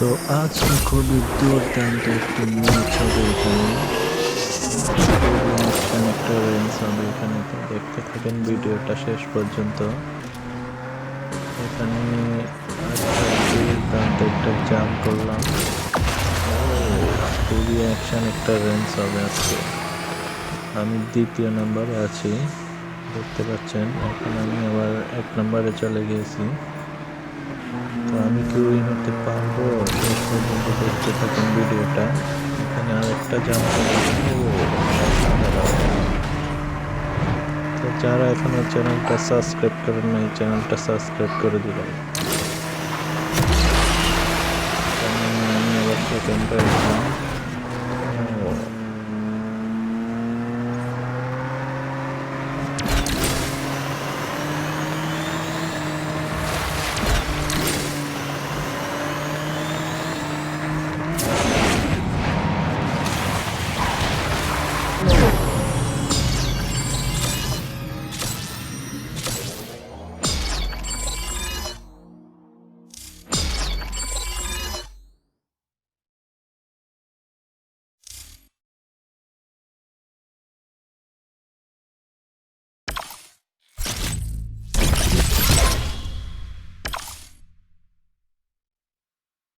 তো আজকে খুবই দুর্দান্ত একটি ম্যাচ হবে এখানে। খুবই অ্যাকশন একটা রেঞ্জ হবে এখানে, তো দেখতে থাকেন ভিডিওটা শেষ পর্যন্ত। এখানে আজকে দুর্দান্ত একটা জাম্প করলাম। খুবই অ্যাকশন একটা রেঞ্জ হবে আজকে। আমি দ্বিতীয় নম্বরে আছি, দেখতে পাচ্ছেন। এখন আমি আবার 1 নম্বরে চলে গিয়েছি। তো আমি কি উইন হতে পারবো? শেষ পর্যন্ত দেখতে থাকুন ভিডিওটা। এখানে আরেকটা জাম্প তো যারা এখনো চ্যানেলটা সাবস্ক্রাইব করেন নাই, চ্যানেলটা সাবস্ক্রাইব করে দিবেন। আমি আবার সেকেন্ড হয়েছিলাম।